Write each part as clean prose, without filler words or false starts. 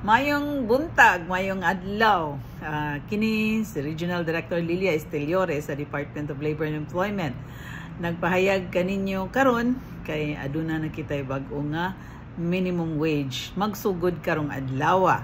Mayong buntag, mayong adlaw. Kini si Regional Director Lilia Esteliore sa Department of Labor and Employment. Nagpahayag kaninyo karon kay aduna na kitay bag-o nga minimum wage. Magsugod karong adlaw.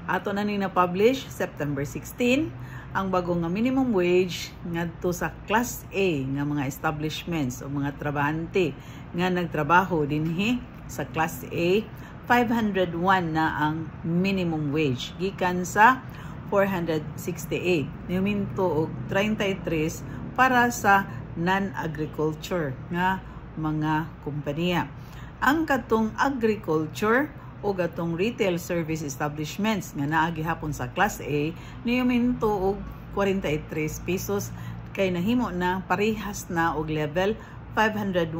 Ato na ni na-publish September 16 ang bago nga minimum wage ngadto sa Class A nga mga establishments o mga trabahante nga nagtrabaho dinhi sa Class A. 501 na ang minimum wage gikan sa 468 niminto og 33 para sa non-agriculture nga mga kompanya. Ang katong agriculture o gatong retail service establishments nga naa gihapon sa Class A niminto og 43 pesos kay nahimo na parehas na og level 501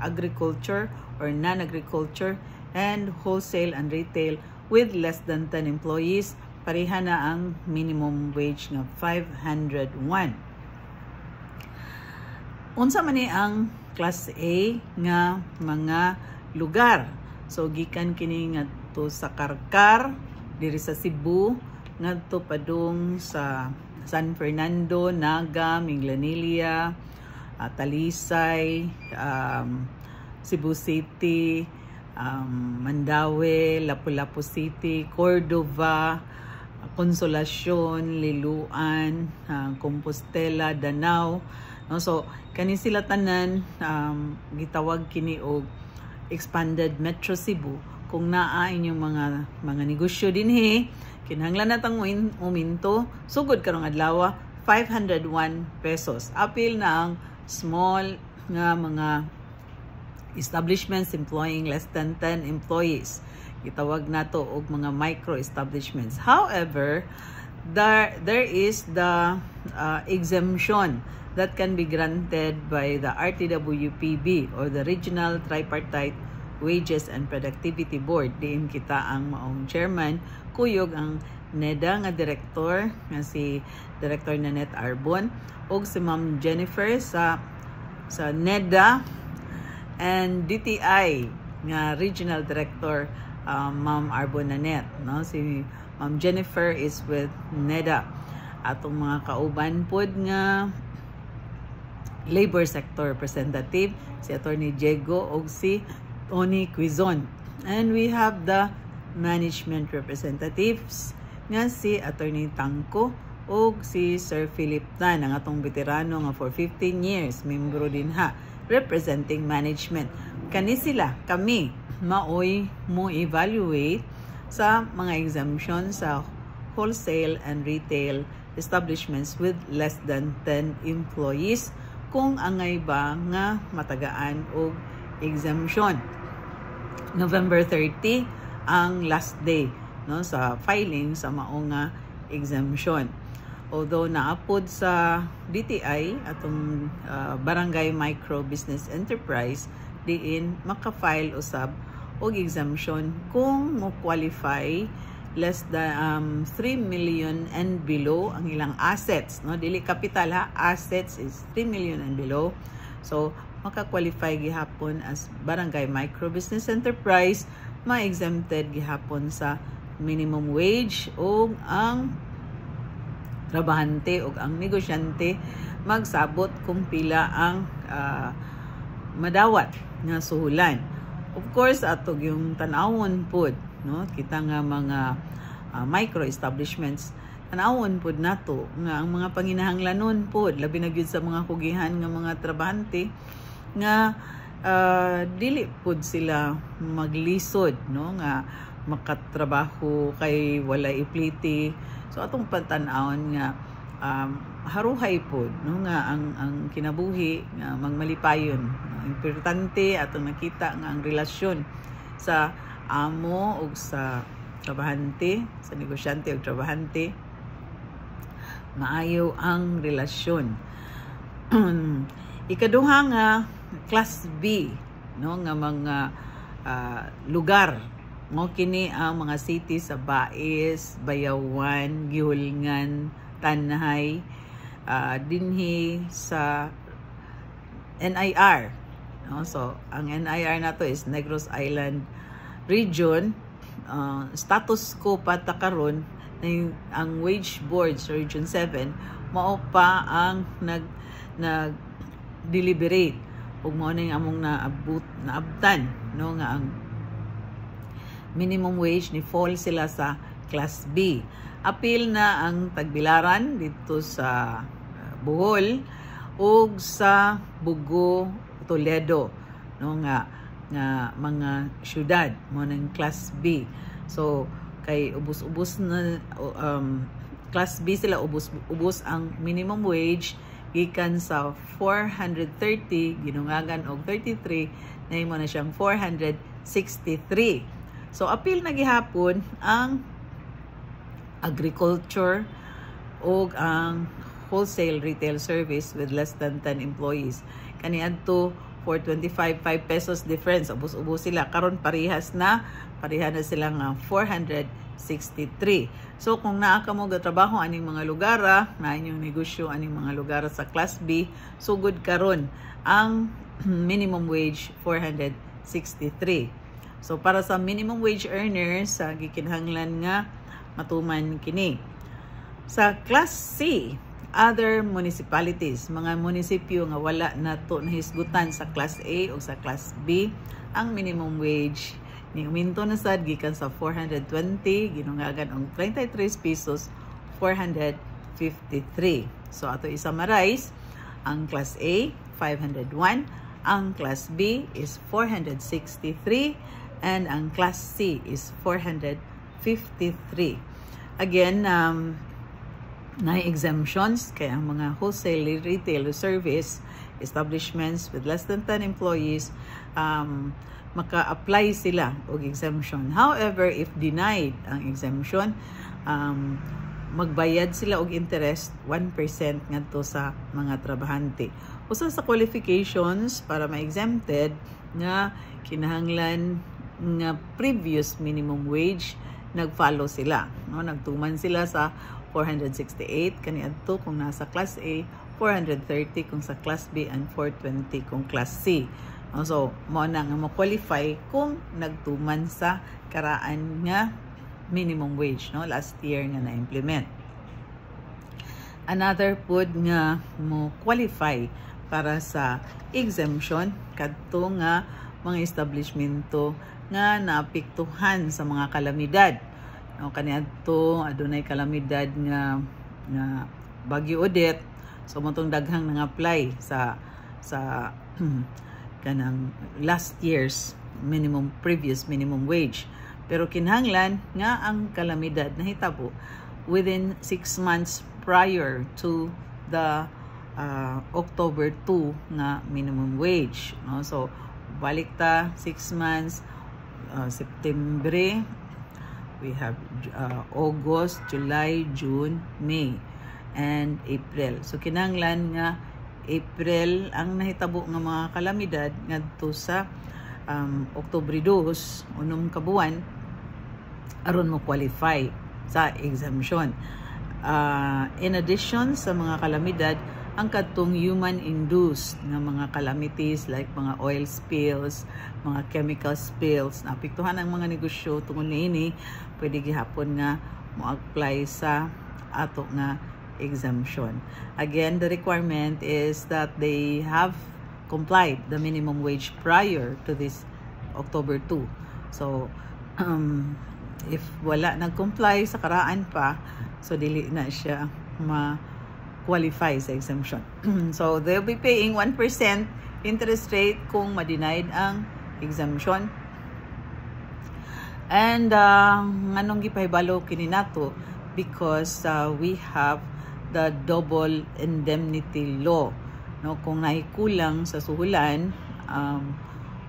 agriculture or non-agriculture and wholesale and retail with less than 10 employees, pareha na ang minimum wage nga 501. Unsa man ni ang Class A nga mga lugar? So gikan kini ngadto sa Karkar diri sa Cebu, ngadto padung sa San Fernando, Naga, Minglanilla, Talisay, Cebu City, Mandaue, Lapu-Lapu City, Cordova, Consolacion, Liloan, Compostela, Danao. No? So, kani sila tanan gitawag kini og expanded Metro Cebu. Kung naa inyong mga negosyo dinhi, kinahanglan natang uminto, sugod karong adlaw 501 pesos. Apil na ang small nga mga establishments employing less than 10 employees. Gitawag nato og mga micro establishments. However, there is the exemption that can be granted by the RTWPB or the Regional Tripartite Wages and Productivity Board. Diin kita ang maong chairman, kuyog ang NEDA nga director nga si Director Nanette Arbon og si Ma'am Jennifer sa NEDA and DTI nga Regional Director Ma'am Arbon Nanette, no? Si Ma'am Jennifer is with NEDA. Atong mga kauban pod nga labor sector representative si Attorney Diego og si Tony Quizon. And we have the management representatives nga si Attorney Tangko og si Sir Philip Tan, ang atong veterano nga for 15 years membro din ha representing management. Kami maoy mo evaluate sa mga exemption sa wholesale and retail establishments with less than 10 employees kung angay ba nga matagaan og exemption. November 30 ang last day, no, sa filing sa mao nga exemption. Although naapod sa DTI atong Barangay Micro Business Enterprise diin maka-file usab og exemption kung mo qualify less than 3 million and below ang ilang assets, no, dili capital ha, assets is 3 million and below. So maka-qualify gihapon as Barangay Micro Business Enterprise, ma-exempted gihapon sa minimum wage o ang trabahante o ang negosyante magsabot kung pila ang madawat nga suhulan. Of course, atog yung tanawon pod, no? Kita nga mga micro establishments, tanawon pod nato nga ang mga panginahanglanon pod, labi na gyud sa mga kugihan nga mga trabahante nga dili pod sila maglisod, no, nga makatrabaho kay wala ipliti. So atong pantan-awon nga haruhay pod, no, nga ang kinabuhi nga magmalipayon. Importante atong nakita nga ang relasyon sa amo ug sa trabahante, sa negosyante ug trabahante, maayo ang relasyon. Ikaduha nga Class B, no, nga mga lugar, mo kini ang mga city sa Bais, Bayawan, Gihulngan, Tanhay, dinhi sa NIR, no? So ang NIR nato is Negros Island Region status quo pata karon na ang wage board sa Region 7 mao pa ang nag deliberate ug mao ning among naabtan no nga ang minimum wage ni fall sila sa Class B. Apil na ang Tagbilaran dito sa Bohol ug sa Bugo, Toledo no nga mga syudad mo ng Class B. So kay ubos-ubos na Class B sila ubos ang minimum wage gikan sa 430 ginungagan og 33 nahimo na siyang 463. So apil na gihapon ang agriculture o ang wholesale retail service with less than 10 employees. Kaniadto for 25 5 pesos difference ubos-ubos sila karon pareha na sila nga 463. So kung naa ka mo gatrabaho aning mga lugara na inyong negosyo aning mga lugara sa Class B, so good karon ang minimum wage 463. So para sa minimum wage earners sa gikinahanglan nga matuman kini. Sa Class C, other municipalities, mga munisipyo nga wala nato nahisgutan sa Class A o sa Class B, ang minimum wage ni uminto na sad gikan sa 420 ginungagan og 33 pesos 453. So ato i-summarize, ang Class A 501, ang Class B is 463, and ang Class C is 453. Again, na exemptions kay ang mga wholesale retail service establishments with less than 10 employees maka-apply sila og exemption. However, if denied ang exemption, magbayad sila og interest 1% ngadto sa mga trabahante. Usa sa qualifications para ma-exempted nga kinahanglan nga previous minimum wage nag-follow sila, no? Nagtuman sila sa 468 kaniadto kung nasa Class A, 430 kung sa Class B, and 420 kung Class C. So, mo na nga mo-qualify kung nagtuman sa karaan nga minimum wage, no? Last year nga na-implement. Another pod nga mo-qualify para sa exemption kadto nga mga establishmento nga naapektuhan sa mga kalamidad. No, kaniadto adunay kalamidad nga Bagyo Odette. So motong daghang nang-apply sa kanang last year's previous minimum wage. Pero kinahanglan nga ang kalamidad nahitabo within 6 months prior to the October 2 nga minimum wage, no? So balik ta 6 months, September, we have August, July, June, May, and April. So kinahanglan nga April ang nahitabo nga mga kalamidad ngadto sa October 2 unom ka buwan aron mo qualify sa exemption. In addition sa mga kalamidad, ang kadtong human-induced nga mga calamities like mga oil spills, mga chemical spills, naapektuhan ang mga negosyo tungod niini, pwede gihapon nga mo-apply sa ato nga exemption. Again, the requirement is that they have complied the minimum wage prior to this October 2. So, if wala nag-comply sa karaan pa, so dili na siya ma-qualify sa exemption. So, they'll be paying 1% interest rate kung ma-denied ang exemption. And anong gipahibalo kini nato because we have the double indemnity law, no? Kung naikulang sa suhulan,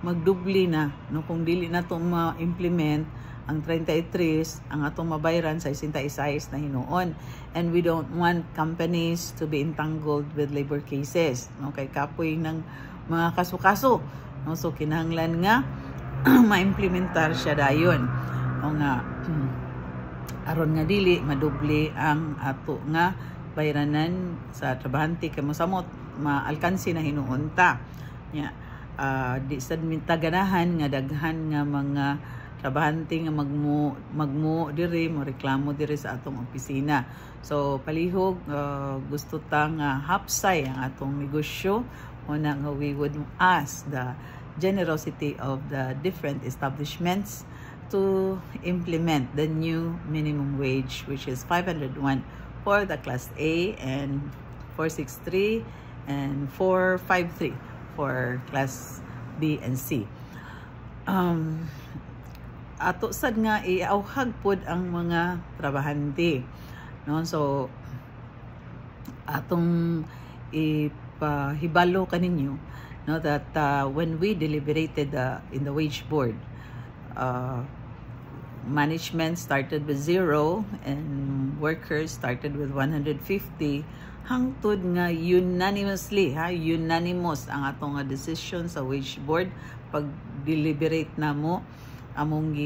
magdubli na, no? Kung dili na to ma-implement ang 33 ang atong mabayaran sa 66 na hinuon, and we don't want companies to be entangled with labor cases, no? Kay kapoy ng mga kaso-kaso, no? So kinahanglan nga ma-implementar siya dayon, o nga aron nga dili madubli ang ato nga bayranan sa trabahante kay mosamot maalkansi na hinuon ta. Di sad ganahan nga daghan nga mga trabahante nga magmo diri mo reklamo diri sa atong opisina. So palihog gusto ta nga hapsay ang atong negosyo, una nga we would ask the generosity of the different establishments to implement the new minimum wage, which is 501 for the class A and 463 and 453 for class B and C. Ato sad nga iauhag pod ang mga trabahante, no? So atong ipahibalo kaninyo, no, that when we deliberated in the wage board, management started with 0 and workers started with 150. Hangtod nga unanimous ang atong decision sa wage board pag deliberate na mo among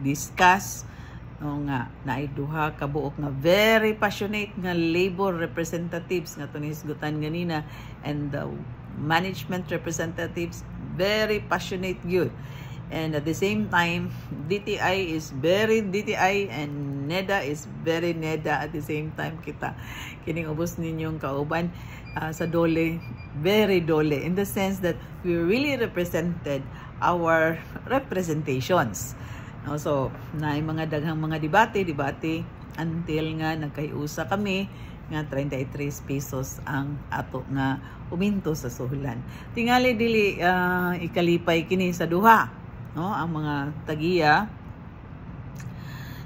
discuss no, nga naay duha ka buok nga very passionate nga labor representatives nga tunisgutan ganina, and the management representatives very passionate gyud. And at the same time, DTI is very DTI and NEDA is very NEDA at the same time. Kita kining ubos ninyong kauban sa dole, very dole, in the sense that we really represented our representations. No, so naay mga daghang mga debate until nga nagkaiusa kami nga 33 pesos ang ato nga uminto sa suhulan. Tingali dili ikalipay kini sa duha, no, ang mga tagiya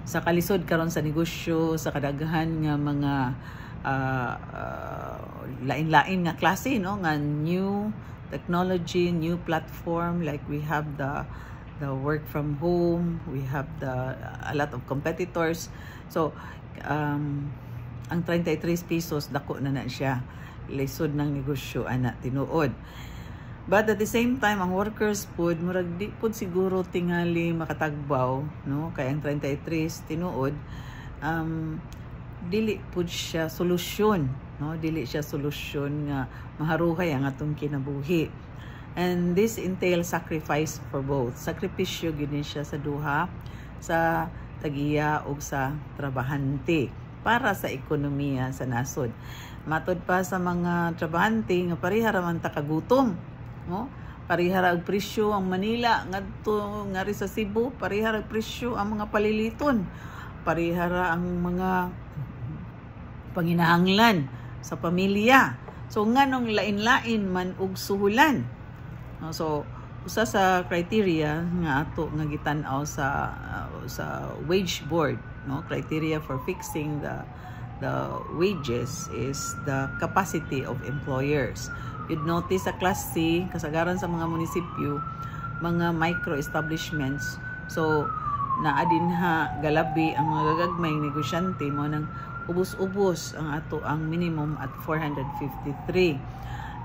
sa kalisod karon sa negosyo, sa kadaghan nga mga lain-lain nga klase, no, nga new technology, new platform, like we have the work from home, we have a lot of competitors. So ang 33 pesos dako na siya, lisod ng negosyo ana tinuod. But at the same time, ang workers pod murag di pod siguro tingali makatagbaw, no, kay ang 33 tinuod dili pod siya solusyon, no, dili siya solusyon nga maharuhay ang atong kinabuhi. And this entails sacrifice for both. Sakripisyo gid siya sa duha, sa tagiya ug sa trabahante para sa ekonomiya sa nasod. Matod pa sa mga trabahante nga pareha ra man ta kagutom, no? Pareha ra og presyo ang Manila ngadto ngari sa Cebu, pareha ra presyo ang mga paliliton, pareha ra ang mga panginahanglan sa pamilya. So nganong lain-lain man og suhulan. So usa sa criteria nga ato nga gitan-aw sa wage board, no, criteria for fixing the wages is the capacity of employers. You'd notice sa class C, kasagaran sa mga munisipyo, mga micro establishments, so naa dinha galabi ang mga gagagmay negosyante mo nang ubos-ubos ang ato ang minimum at 453.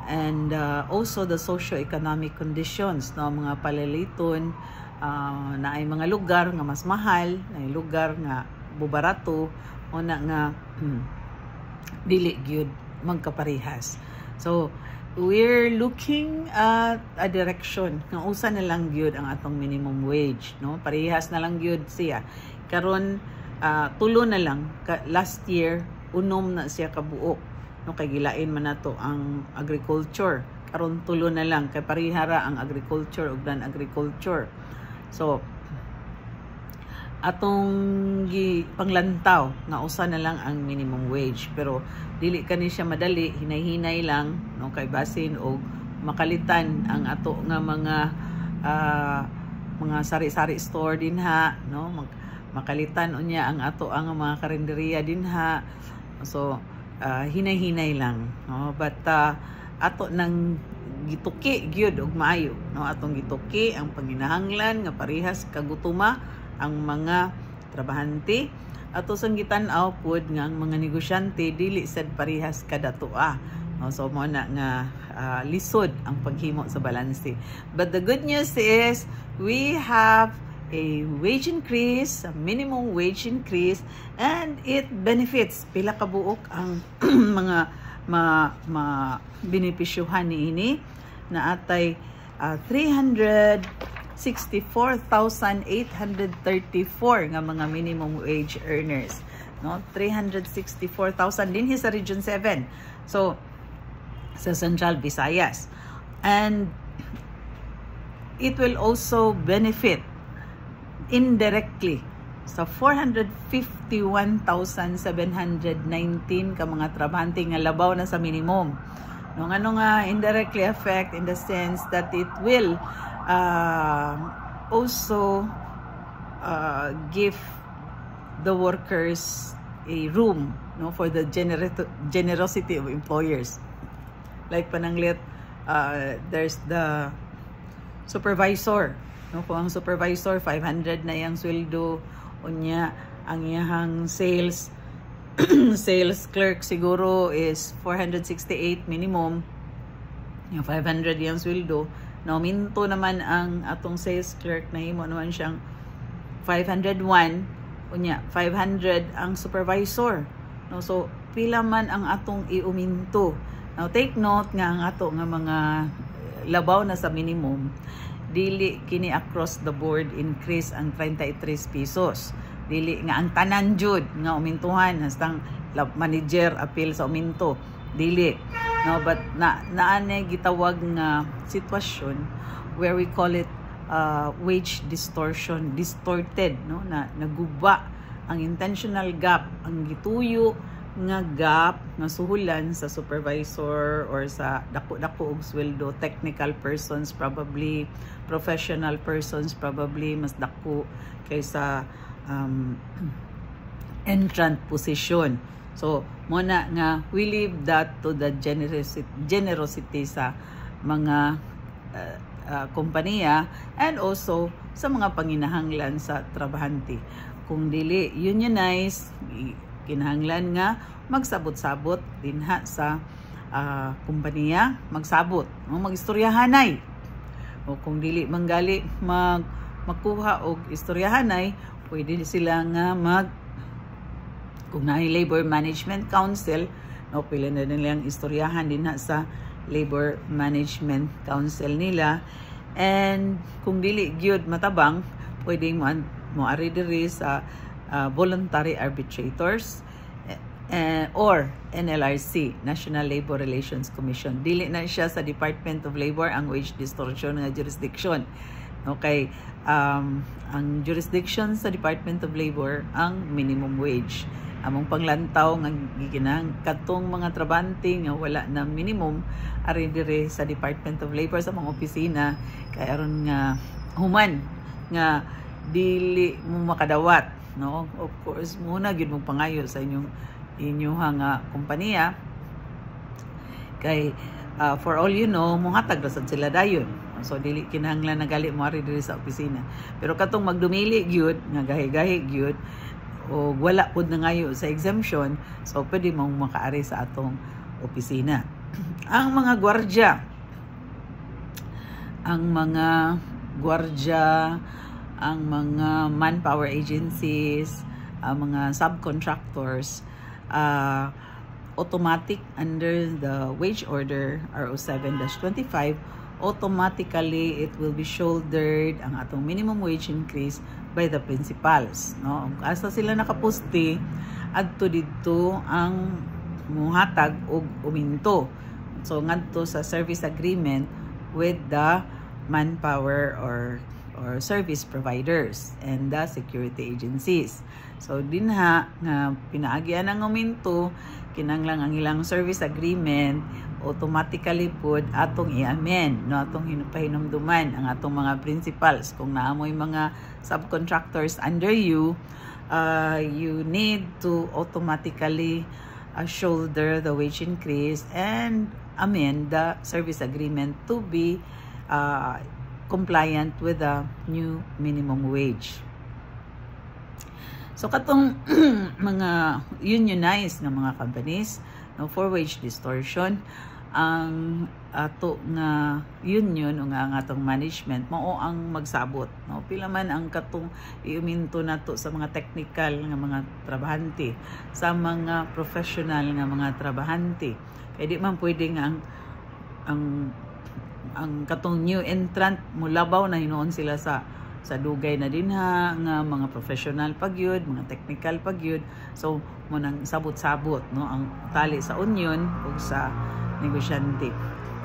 And also the socio-economic conditions, no, mga paliliton, na ay mga lugar nga mas mahal, na ay lugar nga bubarato, o na nga dili gyud magkaparehas. So we're looking at a direction nga usa na lang gyud ang atong minimum wage, no, parehas na lang gyud siya karon. Tulo na lang last year, unom na siya kabuok, no, kay gilain man nato ang agriculture, karon tulo na lang kay parihara ang agriculture ug non-agriculture. So atong panglantaw nga usa na lang ang minimum wage, pero dili kani siya madali, hinay-hinay lang, no, kay basin og makalitan ang ato nga mga sari-sari store dinha, no, makalitan unya ang ato ang mga karinderiya dinha. So hinay-hinay lang, no, but ato nang gituki gyud og maayo, no, atong gituki ang panginahanglan nga parehas kagutuma ang mga trabahante. Ato sang gitan-aw pod nga ang mga negosyante dili sad parehas kadatoa, no, so mo na nga lisod ang paghimo sa balanse. But the good news is we have a wage increase, a minimum wage increase, and it benefits pila ka buok ang mga benepisyuhan niini na atay 300 364,834 nga mga minimum wage earners, no? 364,000 din sa Region 7. So sa Central Visayas. And it will also benefit indirectly sa 451,719 ka mga trabahante nga labaw na sa minimum. No, ano nga indirectly affect in the sense that it will also give the workers a room, no, for the generosity of employers. Like pananglit, there's the supervisor, no? Kung ang supervisor 500 na yang sweldo, unya ang iyang sales sales clerk siguro is 468 minimum, yung 500 yang sweldo, na minto naman ang atong sales clerk na himo naman siyang 501, unya 500 ang supervisor, no? So pila man ang atong iuminto. Now take note nga ang ato nga mga labaw na sa minimum, dili kini across the board increase ang 33 pesos. Dili nga ang tanan jud nga umintuhan hastang manager appeal sa uminto. Dili. No, but naanay gitawag nga sitwasyon where we call it wage distortion, distorted, no, na naguba ang intentional gap, ang gituyo nga gap nga suhulan sa supervisor or sa dako-dako og sweldo, technical persons probably, professional persons probably mas dako kaysa entrant position. So mo na nga we leave that to the generosity sa mga kompanya and also sa mga panginahanglan sa trabahante. Kung dili unionize, kinahanglan nga magsabot-sabot dinha sa kumpanya, magsabot, no? Magistoryahanay. O kung dili manggali makuha og istoryahanay, pwede sila nga kung naay Labor Management Council, no, pila na nilang istoryahan dinha sa Labor Management Council nila. And kung dili gyud matabang, pwede mo ari diri sa voluntary arbitrators or NLRC, National Labor Relations Commission. Dili na siya sa Department of Labor ang wage distortion nga jurisdiction. Okay, ang jurisdiction sa Department of Labor ang minimum wage. Among panglantaw nga giginang katong mga trabahante nga wala na minimum ari dire sa Department of Labor sa mga opisina kay aron nga human nga dili mo makadawat, no? Of course muna gyud mo pangayo sa inyong nga kompanya kay for all you know muhatag ra sad sila dayon. So dili kinahanglan na gali mo ari diri sa opisina. Pero katong magdumili gyud nga gahi-gahi gyud o wala pud na ngayo sa exemption, so pwede mong makaari sa atong opisina. Ang mga gwardiya, ang mga manpower agencies, ang mga subcontractors, automatic under the wage order RO7-25, automatically it will be shouldered ang atong minimum wage increase by the principals, no? Asa sila nakaposte adto didto ang muhatag og uminto. So ngadto sa service agreement with the manpower or service providers and the security agencies. So dinha nga pinaagyan ang uminto, kinanglang ang ilang service agreement automatically pud atong i-amend, no, atong pahinumduman ang atong mga principals. Kung naamoy mga subcontractors under you, you need to automatically shoulder the wage increase and amend the service agreement to be compliant with the new minimum wage. So katong mga unionized nga mga companies, no, for wage distortion, ang ato nga union o nga ang atong management mao ang magsabot, no? Pila man ang katong iuminto nato sa mga technical nga mga trabahante, sa mga professional nga mga trabahante. Kaya di man pwede nga ang ang katong new entrant mulabaw na hinuon sila sa dugay na dinha nga mga professional pagyud, mga technical pagyud. So mo nang sabot-sabot no ang tali sa union ug sa negosyante.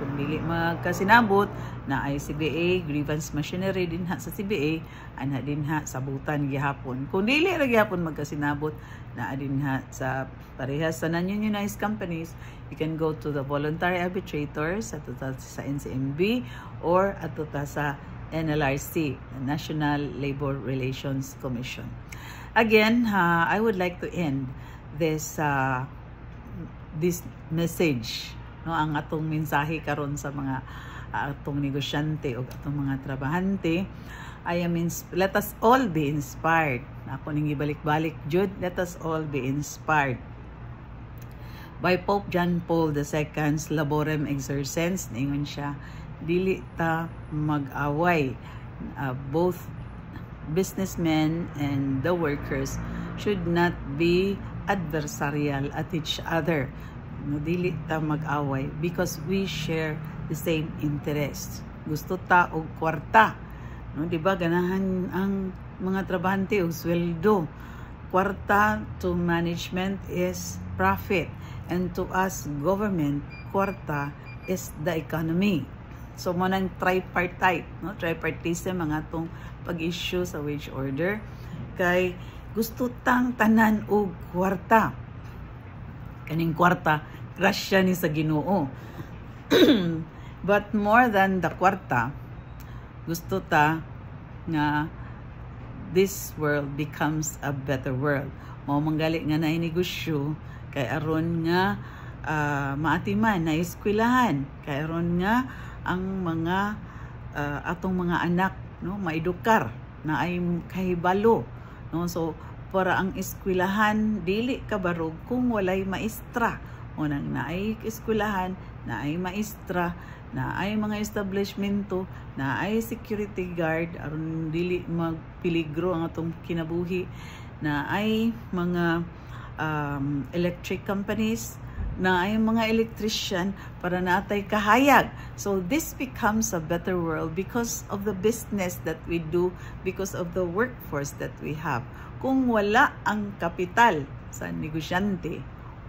Kung dili magkasinabot na ay CBA grievance machinery dinha sa CBA ana dinha sabutan gihapon. Kung dili ra gihapon magkasinabot na dinha sa parehas sa non-unionized companies, you can go to the voluntary arbitrators ato sa NCMB or ato sa NLRC, the National Labor Relations Commission. Again, I would like to end this message, no, ang atong mensahe karon sa mga atong negosyante o atong mga trabahante. Let us all be inspired. Ako ning ibalik-balik jud, let us all be inspired by Pope John Paul II's Laborem Exercens. Ningon siya, dili ta mag-away. Both businessmen and the workers should not be adversarial at each other. Dili ta mag-away because we share the same interest. Gusto ta og kwarta, no, di ba ganahan ang mga trabahante og sweldo. Kwarta to management is profit, and to us government, kwarta is the economy. So mo nang tripartite, no, tripartism ang atong pag-issue sa wage order kay gusto tang tanan og kwarta. Kaning kwarta, grasya ni sa Ginoo. But more than the kwarta, gusto ta nga this world becomes a better world. Mao manggali nga naay negosyo kay aron nga maatiman na eskwelahan, kay aron nga ang mga atong mga anak, no, maedukar na ay kahibalo, no. So para ang eskwelahan dili kabarog kung walay maestra. Unang naay eskwelahan, naay maestra, naay mga establishmento, naay security guard aron dili magpeligro ang atong kinabuhi, naay mga electric companies, naay mga electrician para natay kahayag. So this becomes a better world because of the business that we do, because of the workforce that we have. Kung wala ang kapital sa negosyante,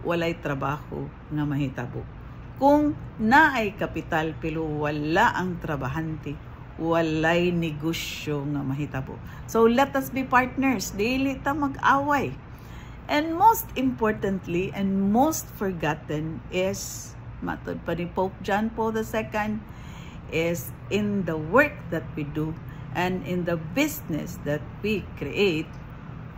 walay trabaho nga mahitabo. Kung naay kapital pero wala ang trabahante, walay negosyo nga mahitabo. So let us be partners, dili ta mag-away. And most importantly and most forgotten is, matod pa ni Pope John Paul II, is in the work that we do and in the business that we create,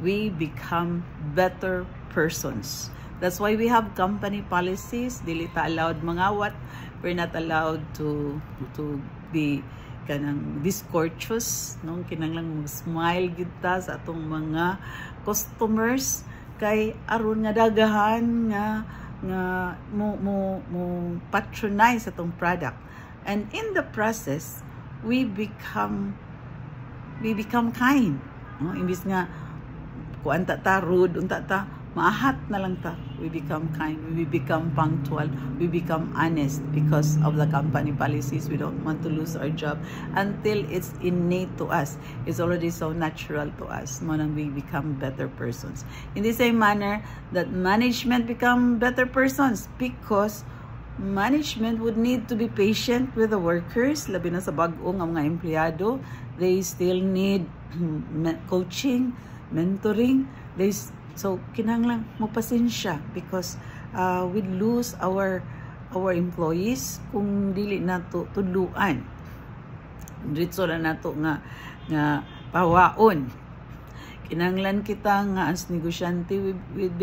we become better persons. That's why we have company policies. Dili ta allowed mangawat. We're not allowed to be kanang discourteous, no? Kinahanglan mag-smile gid ta sa atong mga customers kay aron nga dagahan nga mo patronize atong product, and in the process we become kind, no? Imbis nga kuan ta rude, unta ta maahat na lang ta, we become kind, we become punctual, we become honest because of the company policies. We don't want to lose our job until it's innate to us. It's already so natural to us. Mo nang we become better persons. In the same manner that management become better persons, because management would need to be patient with the workers, labi na sa bag-o nga mga empleyado. They still need coaching, mentoring. So kinahanglan mo pasensya because we lose our employees kung dili nato tudluan. Dito na nato nga pawaon. Kinahanglan kita nga as negosyante with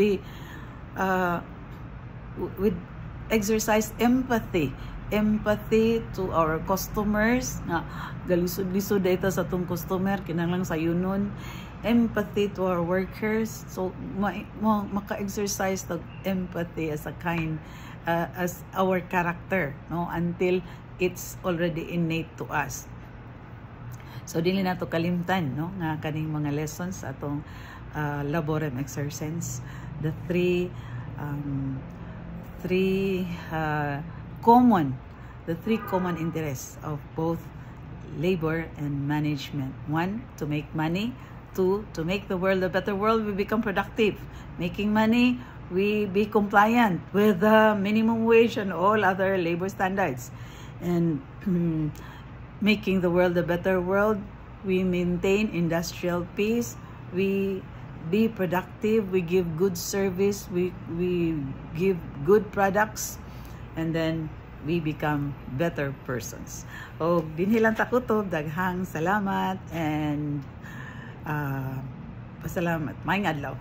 exercise empathy to our customers, nga galisod-lisod data sa tong customer, kinahanglan sayunon. Empathy to our workers, so maka-exercise the empathy as a kind as our character, no, until it's already innate to us. So dili na to kalimtan, no, nga kaning mga lessons atong Laborem Exercens, the three common the three common interests of both labor and management. One, to make money. Two, to make the world a better world, we become productive. Making money, we be compliant with the minimum wage and all other labor standards. And making the world a better world, we maintain industrial peace, we be productive, we give good service, we give good products, and then we become better persons. O dinhilang takutob, daghang salamat, and pasalamat. Maayong adlaw.